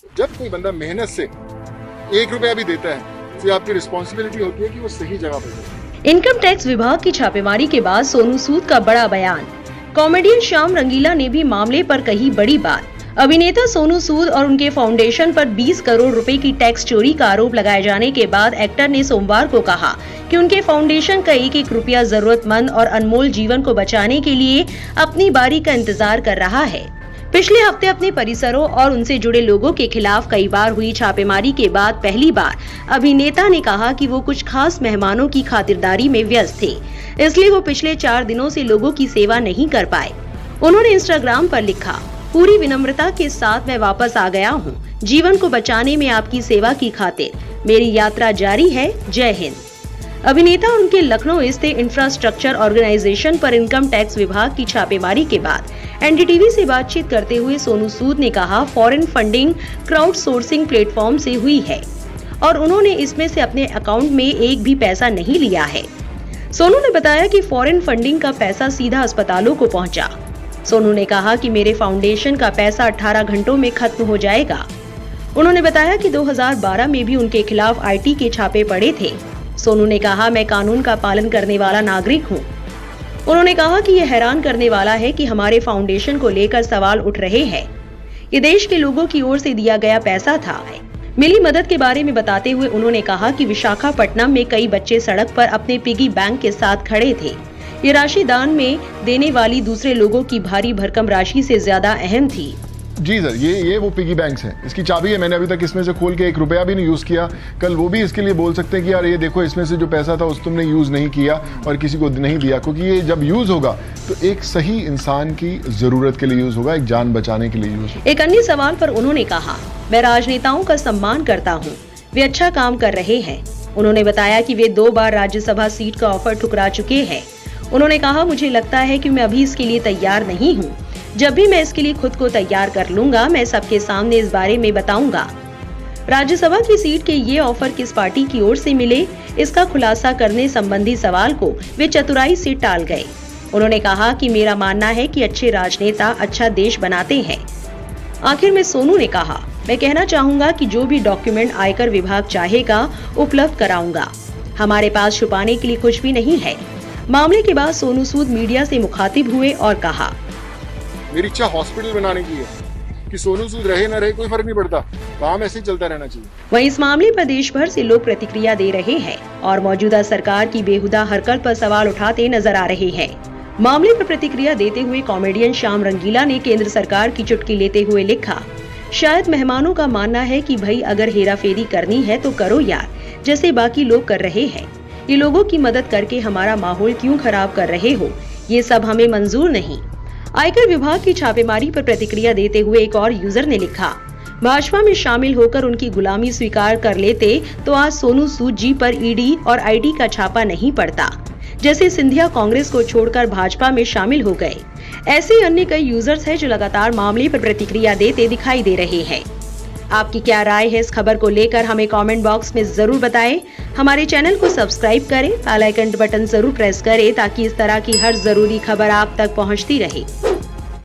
जब कोई बंदा मेहनत से 1 रुपया भी देता है तो आपकी रिस्पॉन्सिबिलिटी होती है कि वो सही जगह पर जाए। इनकम टैक्स विभाग की छापेमारी के बाद सोनू सूद का बड़ा बयान। कॉमेडियन श्याम रंगीला ने भी मामले पर कही बड़ी बात। अभिनेता सोनू सूद और उनके फाउंडेशन पर 20 करोड़ रुपए की टैक्स चोरी का आरोप लगाए जाने के बाद एक्टर ने सोमवार को कहा कि उनके फाउंडेशन का एक रुपया जरूरतमंद और अनमोल जीवन को बचाने के लिए अपनी बारी का इंतजार कर रहा है। पिछले हफ्ते अपने परिसरों और उनसे जुड़े लोगों के खिलाफ कई बार हुई छापेमारी के बाद पहली बार अभिनेता ने कहा कि वो कुछ खास मेहमानों की खातिरदारी में व्यस्त थे, इसलिए वो पिछले 4 दिनों से लोगों की सेवा नहीं कर पाए। उन्होंने इंस्टाग्राम पर लिखा, पूरी विनम्रता के साथ मैं वापस आ गया हूँ, जीवन को बचाने में आपकी सेवा की खातिर मेरी यात्रा जारी है। जय हिंद। अभिनेता और उनके लखनऊ स्थित इंफ्रास्ट्रक्चर ऑर्गेनाइजेशन पर इनकम टैक्स विभाग की छापेमारी के बाद एनडीटीवी से बातचीत करते हुए सोनू सूद ने कहा, foreign funding crowd sourcing platform से हुई है और उन्होंने इसमें से अपने अकाउंट में एक भी पैसा नहीं लिया है। सोनू ने बताया कि फॉरेन फंडिंग का पैसा सीधा अस्पतालों को पहुंचा। सोनू ने कहा कि मेरे फाउंडेशन का पैसा 18 घंटों में खत्म हो जाएगा। उन्होंने बताया कि 2012 में भी उनके खिलाफ आईटी के छापे पड़े थे। सोनू ने कहा, मैं कानून का पालन करने वाला नागरिक हूँ। उन्होंने कहा कि यह हैरान करने वाला है कि हमारे फाउंडेशन को लेकर सवाल उठ रहे हैं। ये देश के लोगों की ओर से दिया गया पैसा था। मिली मदद के बारे में बताते हुए उन्होंने कहा कि विशाखापट्टनम में कई बच्चे सड़क पर अपने पिगी बैंक के साथ खड़े थे। ये राशि दान में देने वाली दूसरे लोगों की भारी भरकम राशि से ज्यादा अहम थी। जी सर, ये वो पिगी बैंक्स हैं, इसकी चाबी है। मैंने अभी तक इसमें से खोल के 1 रुपया भी नहीं यूज़ किया। कल वो भी इसके लिए बोल सकते हैं कि यार ये देखो, इसमें से जो पैसा था उस तुमने यूज़ नहीं किया और किसी को नहीं दिया, क्योंकि ये जब यूज़ होगा तो एक सही इंसान की ज़रूरत के लिए यूज़ होगा, एक जान बचाने के लिए यूज़ होगा। एक अन्य सवाल पर उन्होंने कहा, मैं राजनेताओं का सम्मान करता हूँ, वे अच्छा काम कर रहे हैं। उन्होंने बताया कि वे 2 बार राज्यसभा सीट का ऑफर ठुकरा चुके हैं। उन्होंने कहा, मुझे लगता है कि मैं अभी इसके लिए तैयार नहीं हूँ। जब भी मैं इसके लिए खुद को तैयार कर लूंगा, मैं सबके सामने इस बारे में बताऊंगा। राज्यसभा की सीट के ये ऑफर किस पार्टी की ओर से मिले, इसका खुलासा करने संबंधी सवाल को वे चतुराई से टाल गए। उन्होंने कहा कि मेरा मानना है कि अच्छे राजनेता अच्छा देश बनाते हैं। आखिर में सोनू ने कहा, मैं कहना चाहूंगा कि जो भी डॉक्यूमेंट आयकर विभाग चाहेगा उपलब्ध कराऊंगा। हमारे पास छुपाने के लिए कुछ भी नहीं है। मामले के बाद सोनू सूद मीडिया से मुखातिब हुए और कहा, मेरी इच्छा हॉस्पिटल बनाने की है कि सोनू सूद रहे ना रहे कोई फर्क नहीं पड़ता, काम ऐसे ही चलता रहना चाहिए। वहीं इस मामले पर देश भर से लोग प्रतिक्रिया दे रहे हैं और मौजूदा सरकार की बेहुदा हरकत पर सवाल उठाते नजर आ रहे हैं। मामले पर प्रतिक्रिया देते हुए कॉमेडियन श्याम रंगीला ने केंद्र सरकार की चुटकी लेते हुए लिखा, शायद मेहमानों का मानना है कि भाई अगर हेराफेरी करनी है तो करो यार, जैसे बाकी लोग कर रहे हैं। ये लोगों की मदद करके हमारा माहौल क्यों खराब कर रहे हो, ये सब हमें मंजूर नहीं। आयकर विभाग की छापेमारी पर प्रतिक्रिया देते हुए एक और यूजर ने लिखा, भाजपा में शामिल होकर उनकी गुलामी स्वीकार कर लेते तो आज सोनू सूद जी पर ईडी और आईटी का छापा नहीं पड़ता। जैसे सिंधिया कांग्रेस को छोड़कर भाजपा में शामिल हो गए। ऐसे अन्य कई यूजर्स हैं जो लगातार मामले पर प्रतिक्रिया देते दिखाई दे रहे हैं। आपकी क्या राय है इस खबर को लेकर, हमें कमेंट बॉक्स में जरूर बताएं। हमारे चैनल को सब्सक्राइब करें, बेल आइकन बटन जरूर प्रेस करें ताकि इस तरह की हर जरूरी खबर आप तक पहुंचती रहे।